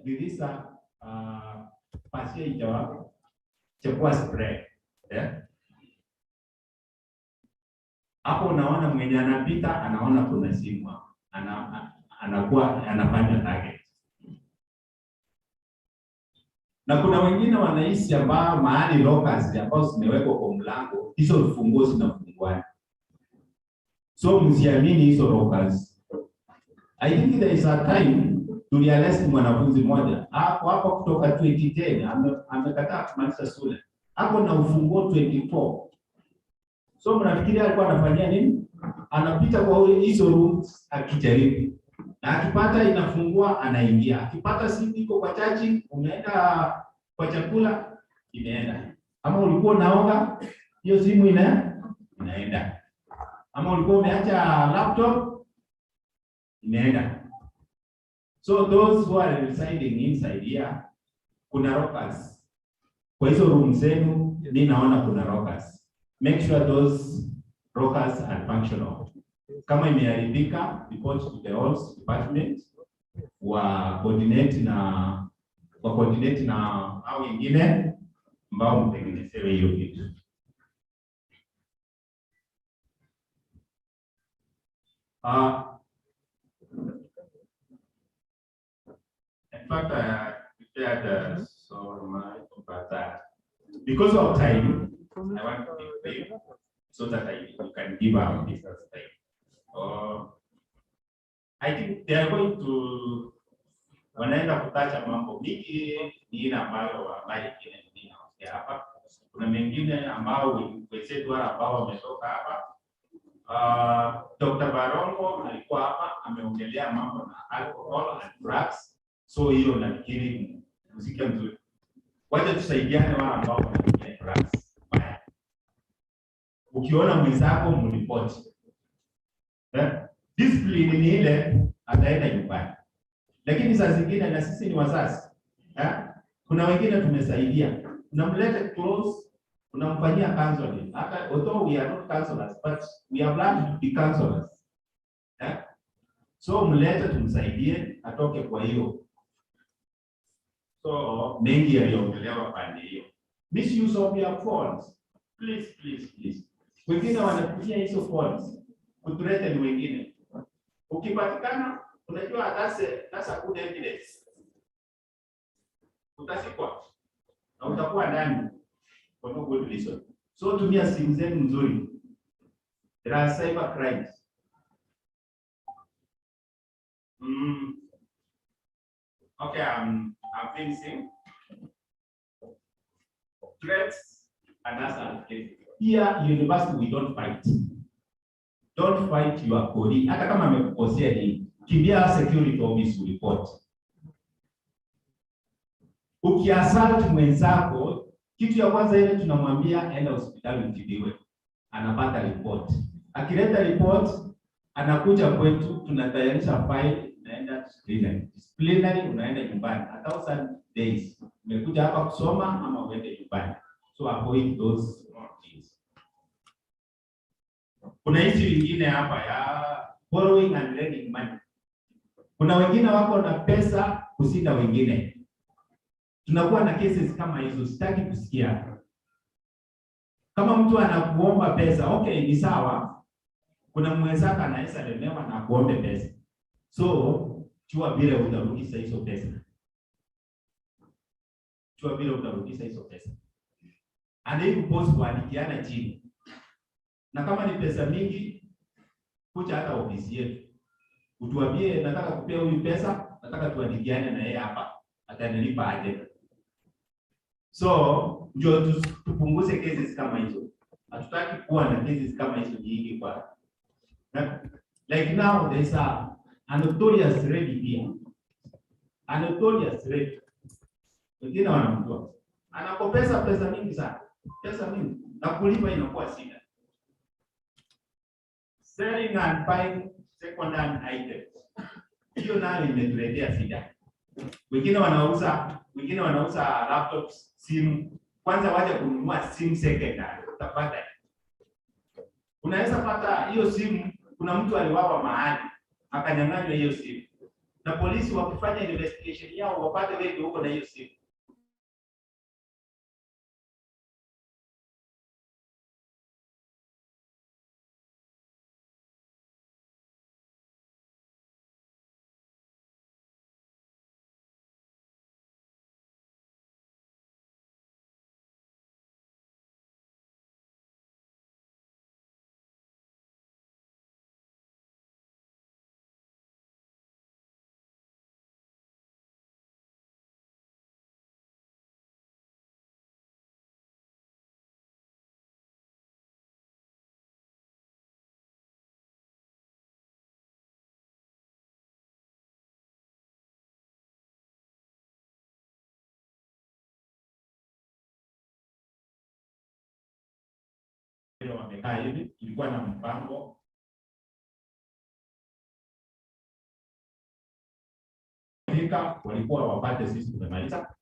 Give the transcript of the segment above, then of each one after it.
dirisha pasia ijawapo chakua spread. Hapo unaona mwenye anapita anaona kuna simu hapo. Anakuwa anafanya target. Na kuna wengine wanaishi ambao mahali lockers ambao zimewekwa kwa mlango, hizo funguo zinafungwa. So msiamini hizo lockers. I think there is a time tulialesi mwanafunzi mmoja hapo kutoka 2010 amekataa kumaliza shule. Hapo na ufunguo 24. So mnafikiria alikuwa anafanyia nini? Anapita kwa hizo rooms akijaribu. Na akipata inafungua anaingia. Akipata simu iko kwa chaji, umeenda kwa chakula inaenda. Ama ulikuwa unaoga, hiyo simu inaenda. Ama ulikuwa umeacha laptop inaenda. So those who are residing inside here, kuna lockers. Kwa hizo rooms zenu ninaona kuna lockers. Make sure those lockers are functional. Kama imeharibika, report to the halls department wa coordinate na au wengine ambao mtengenezewe hiyo kitu. In fact, I prepared so much about that. Because of time, I want to be brief so that you can give our business time. I think they are going to wanaenda kutacha mambo mingi ni ambayo wamali kile hapa. Kuna mengine ambao wenzetu wale ambao wametoka hapa. Dr. Barongo alikuwa hapa ameongelea mambo na alcohol and drugs. So hiyo nafikiri muziki mzuri. Wacha tusaidiane wale ambao wanatumia drugs. Ukiona mwenzako mripoti. Discipline ni ile ataenda nyumbani. Lakini saa zingine na sisi ni wazazi. Kuna wengine tumesaidia. Unamleta close, unamfanyia counseling. Hata although we are not counselors, but we have learned to be counselors. So mlete tumsaidie atoke kwa hiyo. So mengi yaliongelewa pande hiyo. Misuse of your phones. Please. Wengine wanatumia hizo phones kutuleta ni wengine. Ukipatikana unajua that's a good evidence. Utasikwa na utakuwa ndani for no good reason. So tumia simu zenu nzuri. There are cyber crimes. Okay, I'm finishing. Threats and assault. Here university we don't fight. Don't fight your colleague. Hata kama amekukosea ni kimbia security office report. Ukiassault mwenzako, kitu ya kwanza ile tunamwambia enda hospitali utibiwe. Anapata report. Akileta report, anakuja kwetu, tunatayarisha file, naenda disciplinary, unaenda nyumbani. 1000 days. Umekuja hapa kusoma ama uende nyumbani. So avoid those things. Kuna hizi wengine hapa ya borrowing and lending money. Kuna wengine wako na pesa kushinda wengine. Tunakuwa na cases kama hizo, sitaki kusikia. Kama mtu anakuomba pesa, okay, ni sawa. Kuna mwenzako anaweza lemewa na kuombe pesa. So, chua bila utarudisha hizo pesa. Anaiko boss kuandikiana chini. Na kama ni pesa mingi, kuja hata ofisi yetu. Utuambie nataka kupea huyu pesa, nataka tuandikiane na yeye hapa. Atanilipa aje. So, ndio tupunguze cases kama hizo. Hatutaki kuwa na cases kama hizo nyingi kwa. Like now there's a notorious rape here. A notorious rape. Wengine wanamjua. Anakopesa pesa mingi sana. Pesa mingi. Na kulipa inakuwa shida. Selling and buying second-hand items. Hiyo nayo imetuletea shida. Wengine wanauza laptops, simu. Kwanza waje kununua simu second-hand. Utapata. Unaweza pata hiyo simu, kuna mtu aliwawa mahali, akanyang'anywa hiyo simu. na polisi wakifanya investigation yao wapate wewe huko na hiyo simu. Wamekaa hivi, ilikuwa na mpango fika, walikuwa wapate sisi tumemaliza.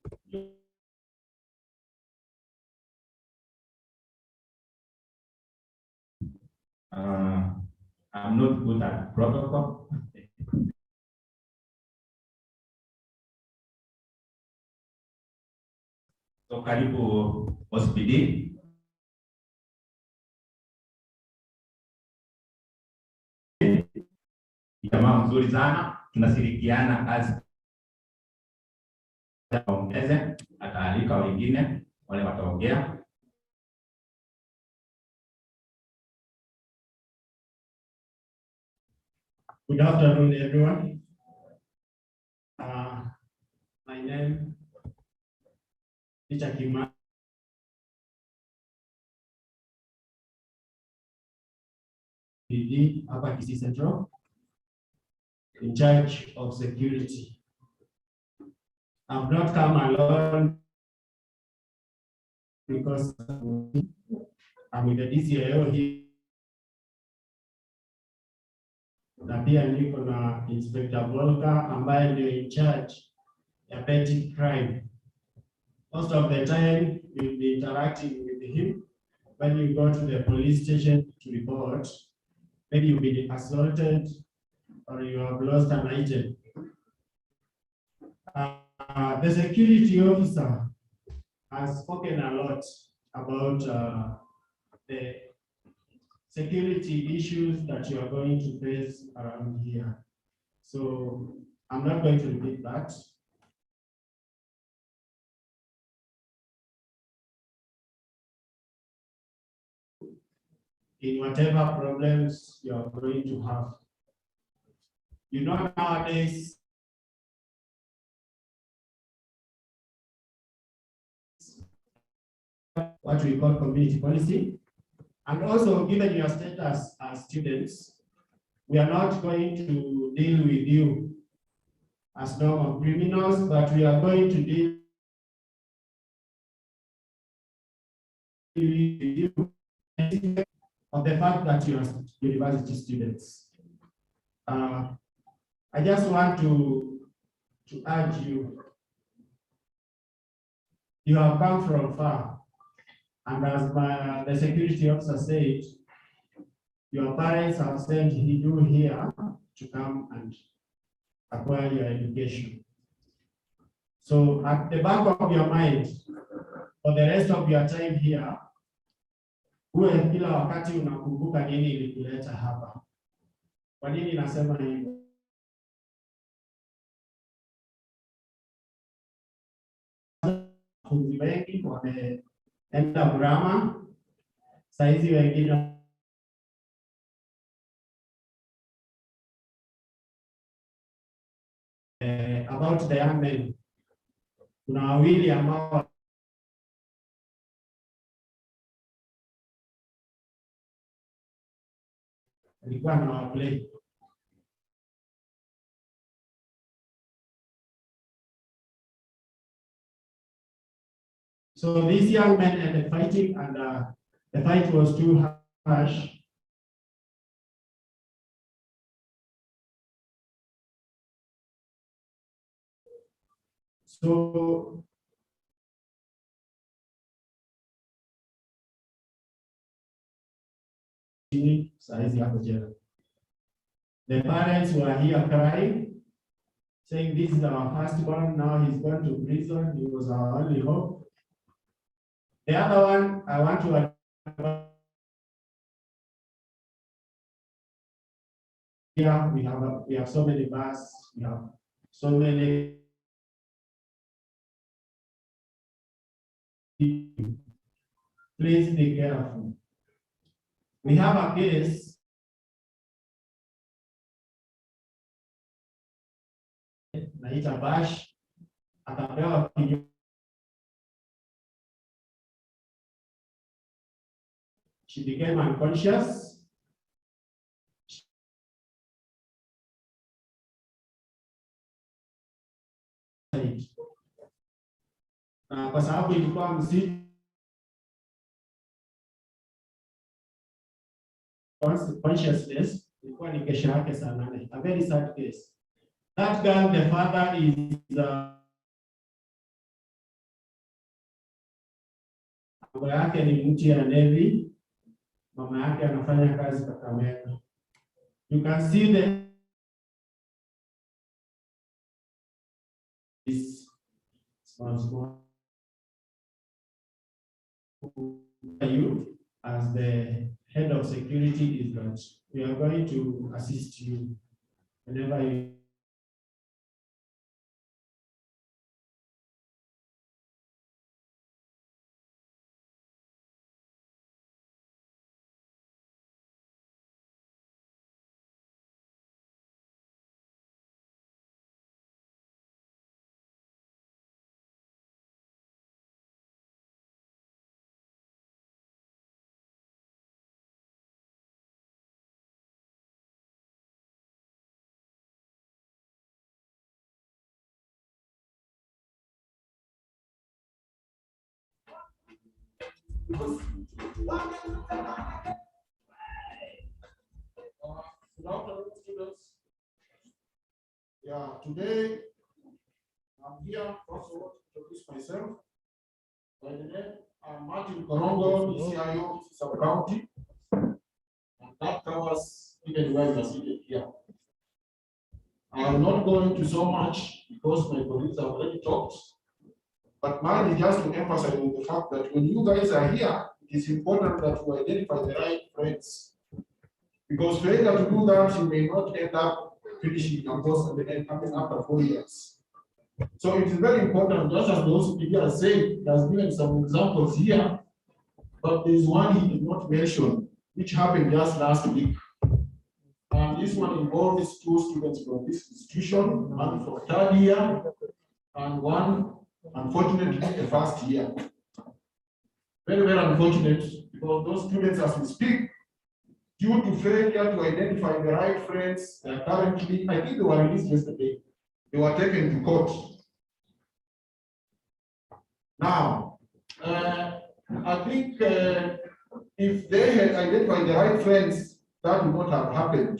I'm not good at protocol. So karibu hospitali. Jamaa mzuri sana, tunashirikiana kazi. Ongeze ataalika wengine wale wataongea. Good afternoon, everyone. My name is Kisii hapa Kisii Central, in charge of security. I've not come alone because I'm with the DCIO here. Na pia niko na Inspector Volker ambaye ndio in charge ya petty crime. Most of the time you'll be interacting with him when you go to the police station to report. Maybe you've been assaulted or you have lost an item. The security officer has spoken a lot about the security issues that you are going to face around here. So I'm not going to repeat that. In whatever problems you are going to have. You know, nowadays, what we call community policy, and also given your status as students, we are not going to deal with you as normal criminals, but we are going to deal with you of the fact that you are university students. I just want to urge you, you have come from far, and as the security officer said, your parents have sent you here to come and acquire your education. So at the back of your mind, for the rest of your time here, uwe kila wakati unakumbuka nini ilikuleta hapa. Kwa nini nasema hivyo? Wanafunzi wengi wameenda Burama, saizi wengine about the young men. Kuna wawili ambao alikuwa na waplay. So these young men ended fighting, and the fight was too harsh. So the parents were here crying saying this is our firstborn, now he's gone to prison, he was our only hope. The other one, I want to here we have so many bus, we have so many. Please be careful. We have a case naita Bash akapewa she became unconscious. Kwa sababu ilikuwa mzito consciousness, ilikuwa ni kesho yake saa 8. A very sad case. That girl, the father is baba yake ni mtu ya Navy, mama yake anafanya kazi Kakamega. You can see the you as the head of security is that we are going to assist you whenever you Good afternoon, students. Yeah, today I'm here first of all to introduce myself. By the name, I'm Martin Korongo, the CIO of sub-county, and that covers even where we are seated here. I'm not going to so much because my colleagues have already talked, but mine is just to emphasize on the fact that when you guys are here, it is important that you identify the right friends. Because failure to do that, you may not end up finishing your course at the end after 4 years. So it is very important, just as those people are saying, he has given some examples here, but there's one he did not mention, which happened just last week. And this one involves 2 students from this institution, one from 3rd year, and one, unfortunately, the 1st year. Very, very unfortunate, because those students, as we speak, due to failure to identify the right friends, they are currently, I think they were released yesterday, they were taken to court. Now, I think if they had identified the right friends, that would not have happened.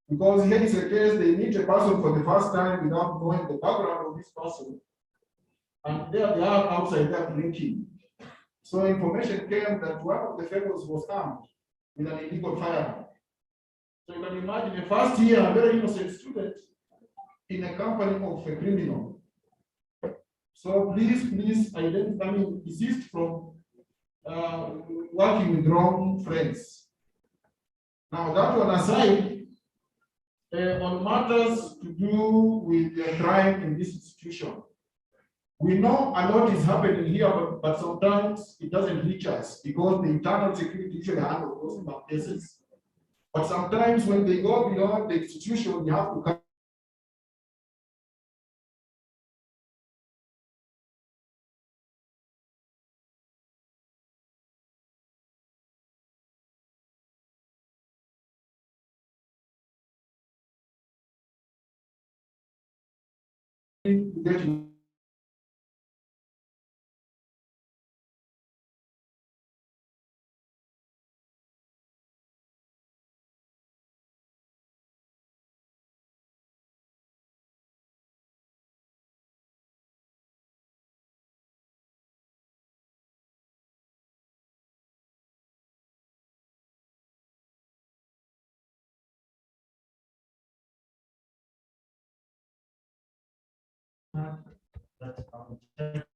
Because here is a case, they meet a person for the first time without knowing the background of this person. And there they are outside there drinking. So information came that one of the fellows was armed with an illegal firearm. So you can imagine a 1st year, a very innocent student in a company of a criminal. So please identify, desist from working with wrong friends. Now that one aside, on matters to do with the crime in this institution, we know a lot is happening here, but sometimes it doesn't reach us because the internal security usually handles those cases. But sometimes when they go beyond the institution, you have to come to get that check.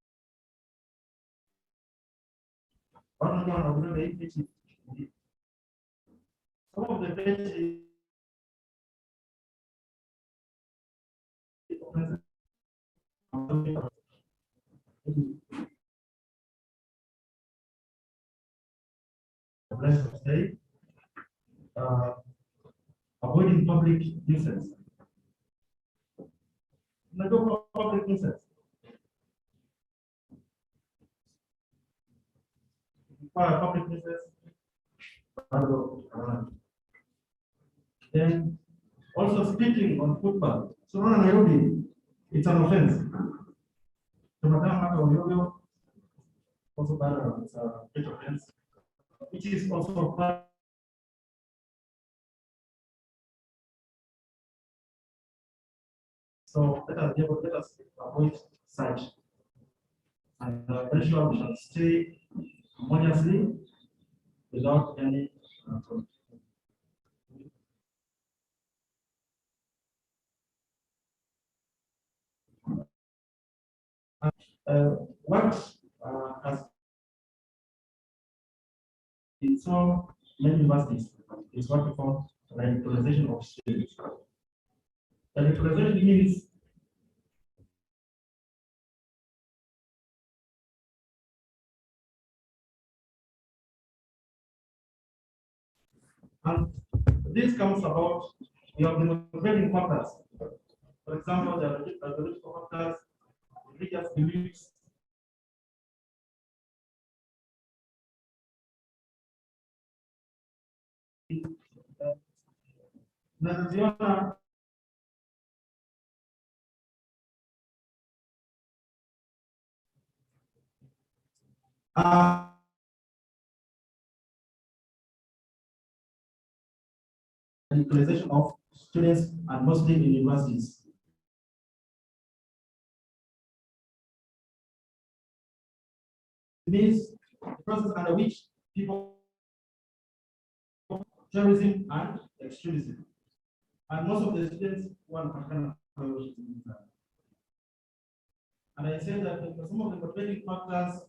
Some of the pages let's say avoiding public nuisance. Public nuisance. Public nuisance. Then also speaking on football. So Nairobi, it's an offense. Also it's a big offense, which is also part. So let us avoid such. And very sure we shall stay harmoniously without any what has in so many universities is what we call radicalization of students. Radicalization means and this comes about we have demonstrating factors. For example, the ideological factors, religious beliefs, naziona radicalization of students and mostly in universities. It means the process under which people terrorism and extremism. And most of the students want and I said that some of the motivating factors,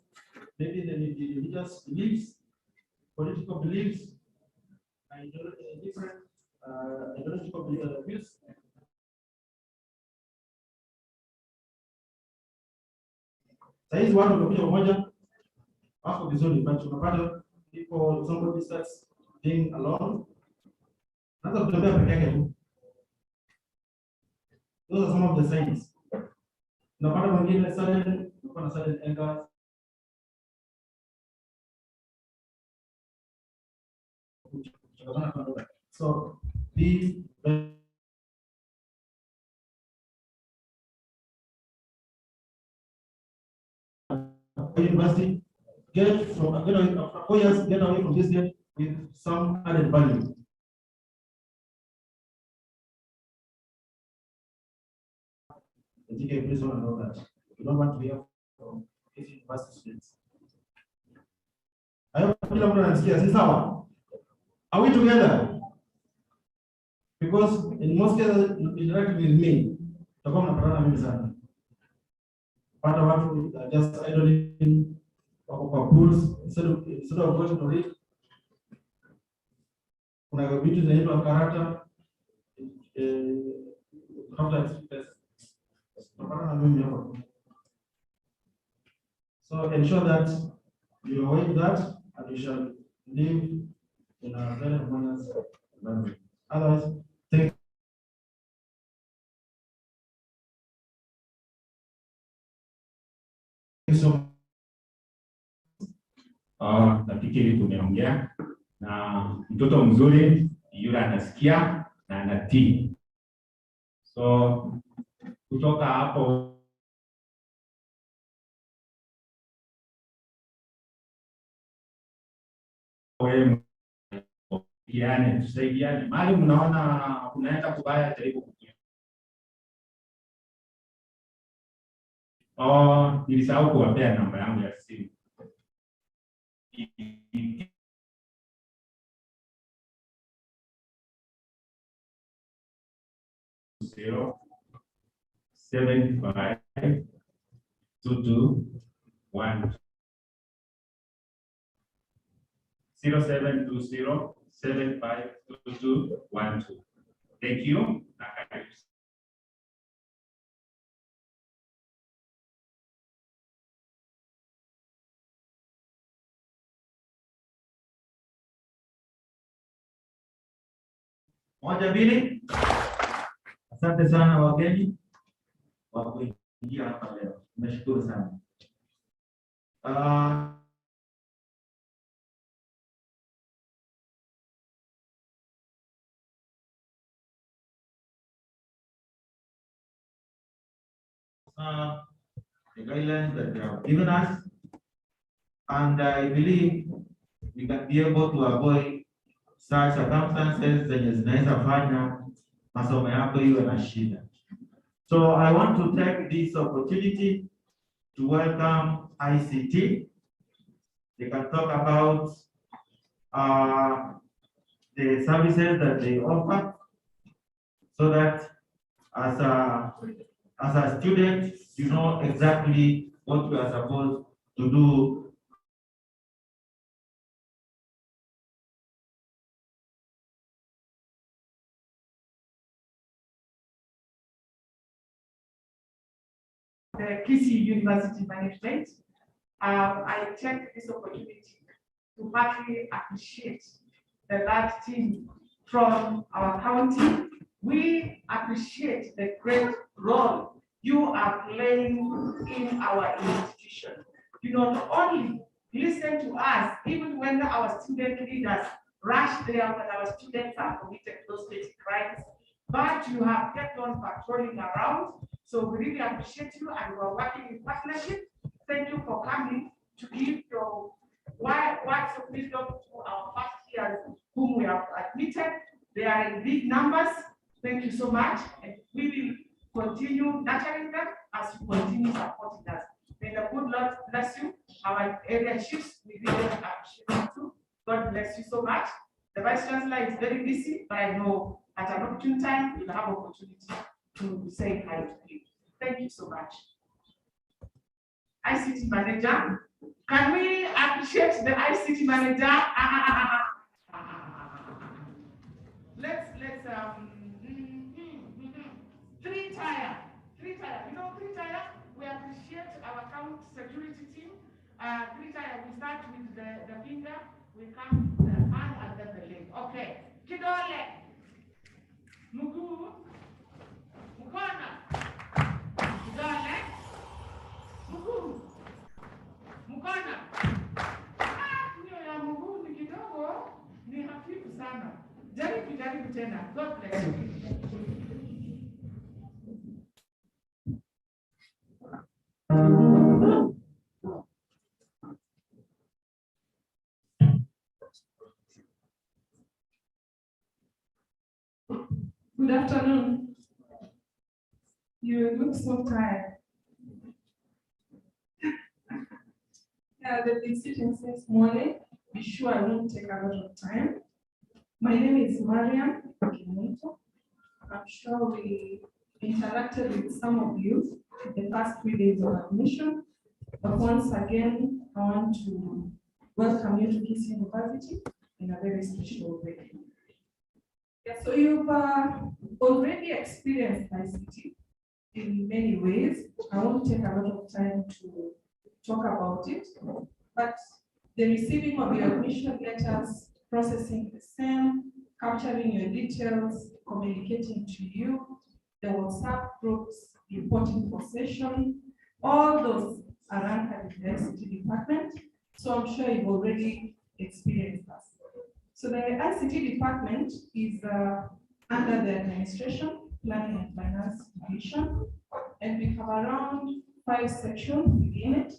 maybe the religious beliefs, political beliefs, and different ideological views. Saizi watu wamekuja pamoja wako vizuri, but unapata people somebody starts being alone. Hata kutembea peke yake tu. Those are some of the signs. Unapata mwingine sudden, unapata sudden anger. So be university, get away after 4 years, get away from this day with some added value. The GK, please want to know that. You don't want to hear from Kisii University students. I hope kila mtu anasikia, si sawa? Are we together? Because in most cases, interacting with me, tutakuwa mnapatana mimi sana. Pata watu just idling wako kwa pools instead of going to read. Kuna vitu zinaitwa karata after express. Tutakuwa mimi hapo. So ensure that you avoid that and you shall live in a very harmonious environment. Otherwise, thank you so much. Nafikiri tumeongea na mtoto mzuri yule anasikia na anatii. So kutoka hapo wewe tusaidiane. Mahali mnaona unaenda kubaya, jaribu kukia. Nilisahau kuwapea namba yangu ya simu. 0 75 22 1 0720 7522 12. Thank you. Moja mbili. Asante sana wageni kwa kuingia hapa leo. Nimeshukuru sana. The guidelines that they have given us, and I believe we can be able to avoid such circumstances zenye zinaweza fanya masomo yako iwe na shida. So I want to take this opportunity to welcome ICT. They can talk about the services that they offer, so that as a student, you know exactly what you are supposed to do. The Kisii University Management, I take this opportunity to heartily appreciate the large team from our county. We appreciate the great role you are playing in our institution. You not only listen to us, even when our student leaders rush there when our students are committed those basic crimes, but you have kept on patrolling around. So we really appreciate you, and we're working in partnership. Thank you for coming to give your words of wisdom to our first years whom we have admitted. They are in big numbers. Thank you so much, and we will continue nurturing them as you continue supporting us. May the good Lord bless you. Our area chiefs, we really appreciate you too. God bless you so much. The Vice Chancellor is very busy, but I know at an opportune time you'll have opportunity to say hi to you. Thank you so much. ICT manager, can we appreciate the ICT manager? Let's three tire. You know, three tire. We appreciate our account security team. Three tire. We start with the finger. We come to the hand and then the leg. Okay. Kidole. Muguu. Mkono. Kidole. Mguu. Mkono. Hiyo ya mguu ni kidogo, ni hafifu sana. Jaribu tena. God bless you. Good afternoon. You look so tired. Yeah, they've been sitting since morning. Be sure I won't take a lot of time. My name is Mariam. I'm sure we interacted with some of you in the past 3 days of admission. But once again, I want to welcome you to Kisii University in a very special way. Yeah, so you've already experienced ICT in many ways. I won't take a lot of time to talk about it, but the receiving of your admission letters, processing the same, capturing your details, communicating to you, the WhatsApp groups, reporting for session, all those are anchored in the ICT department. So I'm sure you've already experienced that. So the ICT department is under the administration, planning and finance division, and we have around 5 sections within it.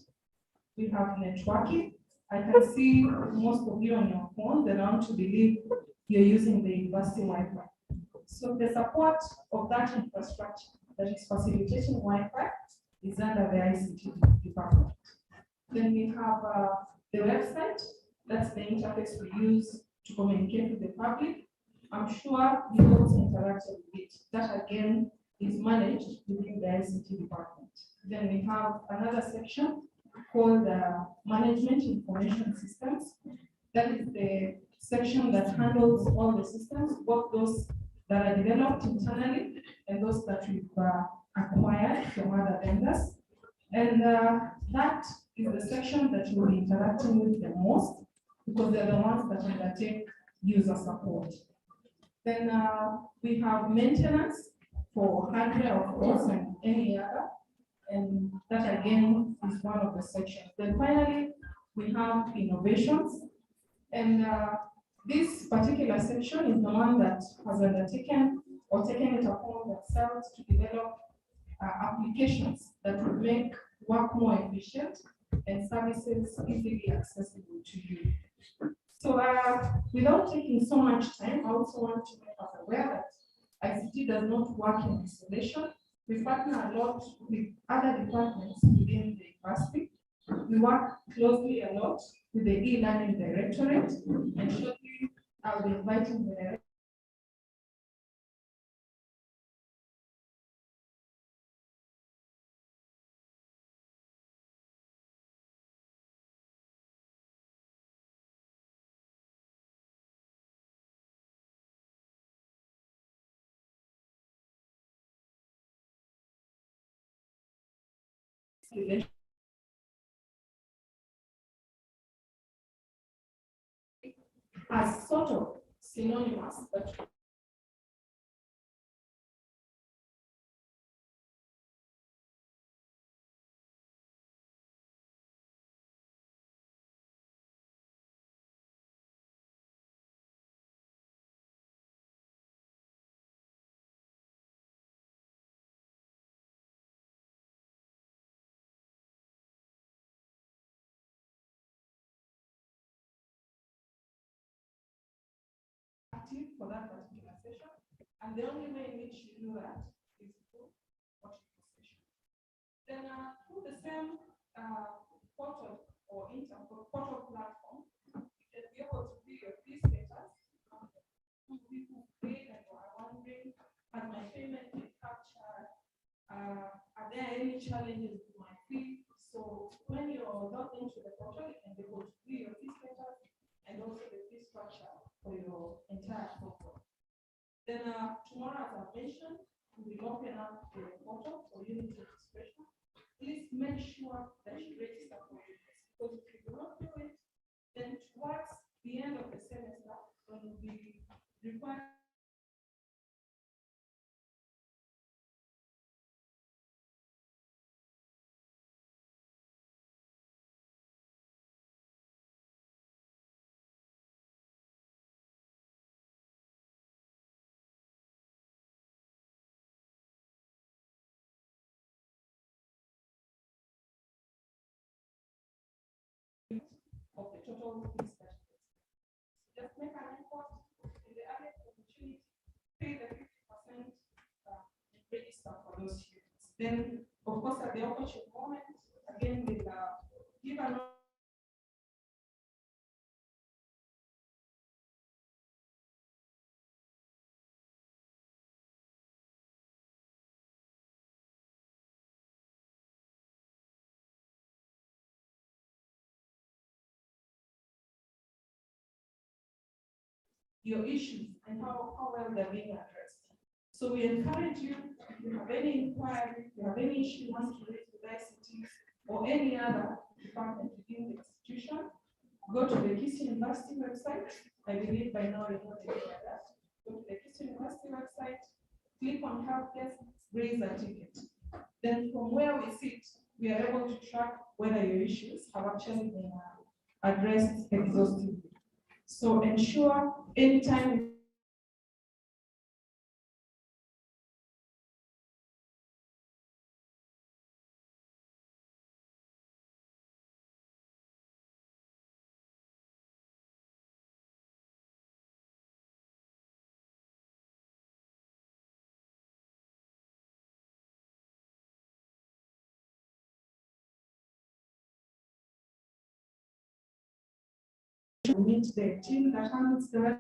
We have networking. I can see most of you on your phone. They want to believe you're using the university Wi-Fi. So the support of that infrastructure that is facilitating Wi-Fi is under the ICT department. Then we have the website. That's the interface we use to communicate with the public. I'm sure you also interacted with it. That again is managed within the ICT department. Then we have another section called Management Information Systems. That is the section that handles all the systems, both those that are developed internally and those that we've acquired from other vendors. And that is the section that you'll be interacting with the most, because they're the ones that undertake user support. Then we have maintenance for hardware, of course, and any other. And that again is one of the sections. Then finally, we have innovations. And this particular section is the one that has undertaken or taken it upon themselves to develop applications that will make work more efficient and services easily accessible to you. So without taking so much time, I also want to make us aware that ICT does not work in isolation. We partner a lot with other departments within the university. We work closely a lot with the e-learning directorate, and shortly I'll be inviting the director as sort of synonymous, but active for that particular session. And the only way in which you do that is through watching the session. Then through the same portal or portal platform, you can be able to view your fee status. People paid and are wondering, has my payment been captured? Are there any challenges with my fee? So when you're logged into the portal, you can be able to view your fee status and also the fee structure for your entire portal. Then tomorrow, as I mentioned, we will open up the portal for unit registration. Please make sure that you register for it, because if you do not do it, then towards the end of the semester, when you'll be required of the total fees that you just make an effort in the earliest opportunity, pay the 50% and register for those units. Then, of course, at the opportune moment, again, we'll give an your issues and how well they're being addressed. So we encourage you, if you have any inquiry, if you have any issue you want to raise with ICT or any other department within the institution, go to the Kisii University website. I believe by now you know the that. Go to the Kisii University website, click on help desk, raise a ticket. Then from where we sit, we are able to track whether your issues have actually been addressed exhaustively. So ensure anytime meet the team that handles the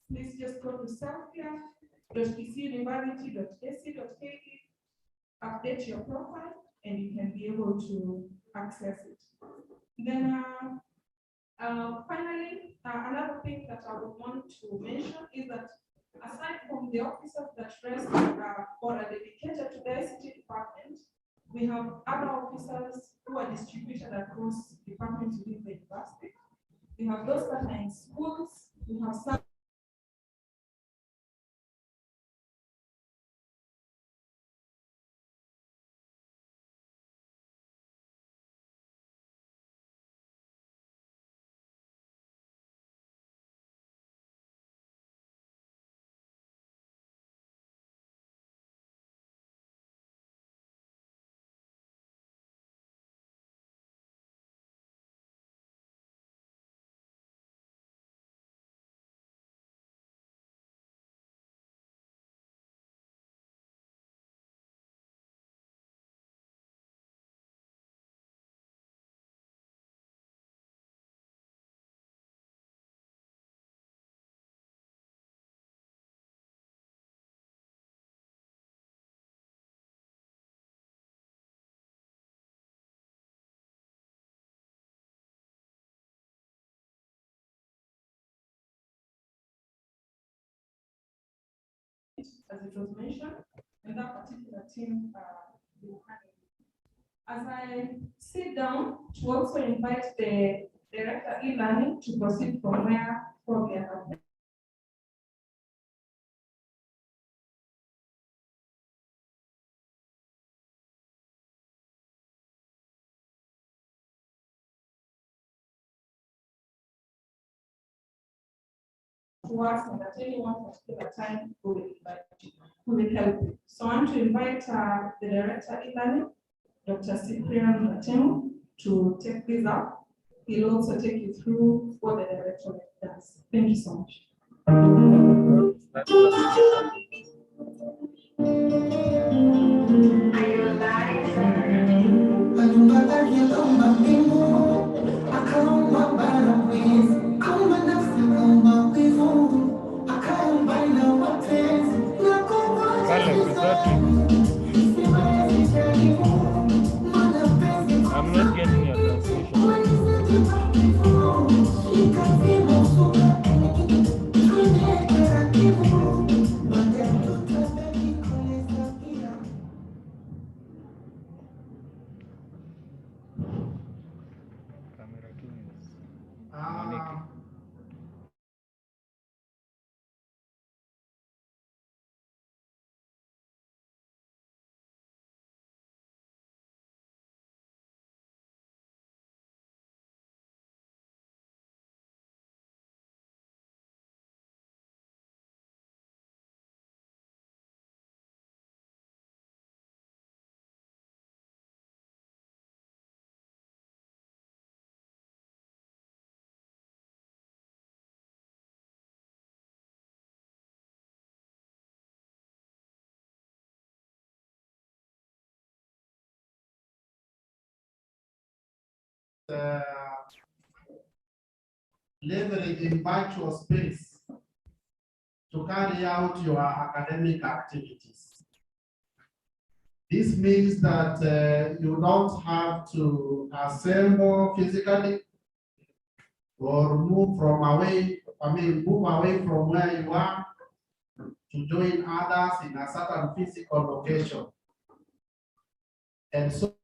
please just go to selfcare.kisii.university.ac.ke, update your profile, and you can be able to access it. Then finally, another thing that I would want to mention is that aside from the officers that rest or are dedicated to the ICT department, we have other officers who are distributed across departments within the university. We have those that are in schools, we have some as it was mentioned, and that particular team will handle it. As I sit down to also invite the director e-learning to proceed from where probably I have left. To us, and at any one particular time, we will invite you, we will help you. So I want to invite the director e-learning, Dr. Cyprian Matemu, to take this up. He'll also take you through what the directorate does. Thank you so much. I'm not getting your translation. Camera 2 is Monica. Leverage in virtual space to carry out your academic activities. This means that you don't have to assemble physically or move away from where you are to join others in a certain physical location. And so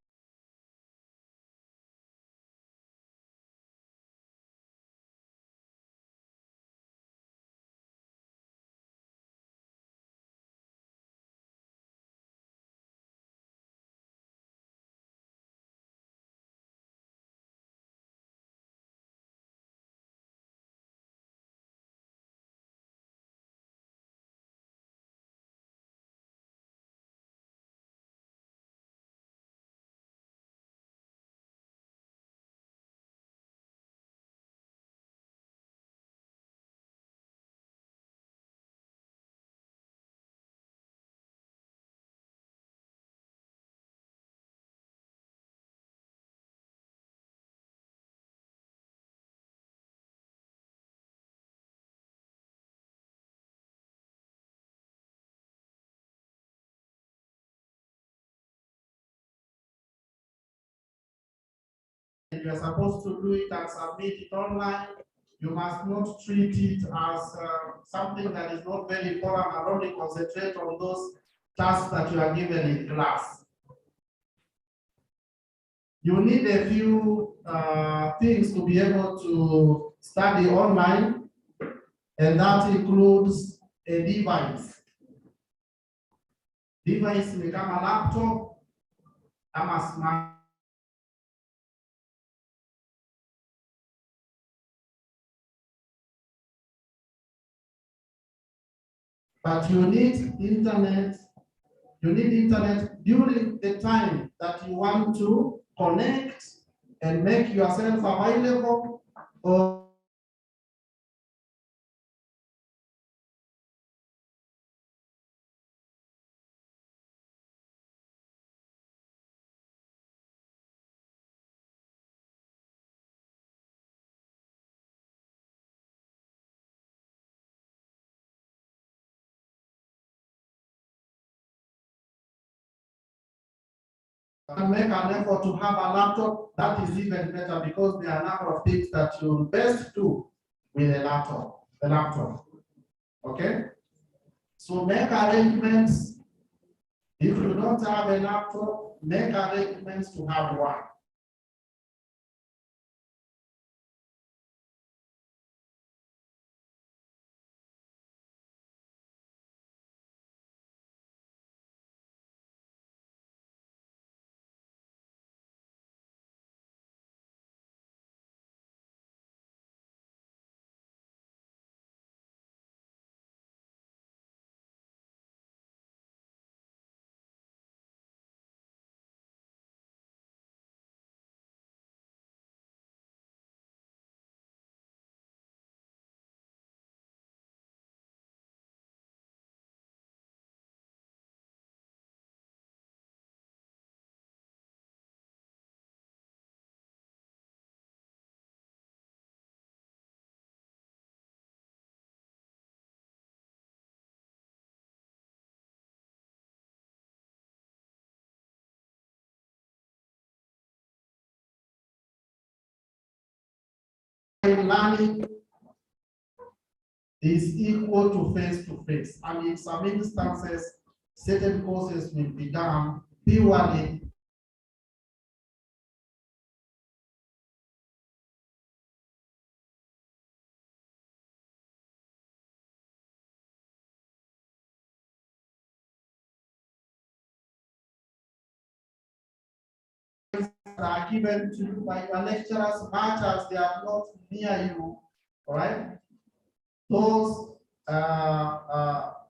you are supposed to do it and submit it online, you must not treat it as something that is not very important and only concentrate on those tasks that you are given in class. You need a few things to be able to study online, and that includes a device. Device ni kama laptop ama smart. But you need internet. You need internet during the time that you want to connect and make yourself available, or make an effort to have a laptop. That is even better because there are a number of things that you best do with a laptop. Okay, so make arrangements. If you don't have a laptop, make arrangements to have one. Learning is equal to face, and in some instances, certain courses will be done purely are given to you by your lecturers, much as they are not near you. All right, those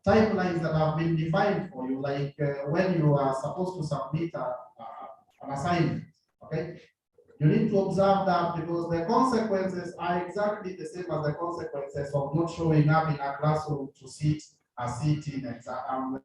timelines that have been defined for you, like when you are supposed to submit an assignment. Okay, you need to observe that because the consequences are exactly the same as the consequences of not showing up in a classroom to sit a seat in exam.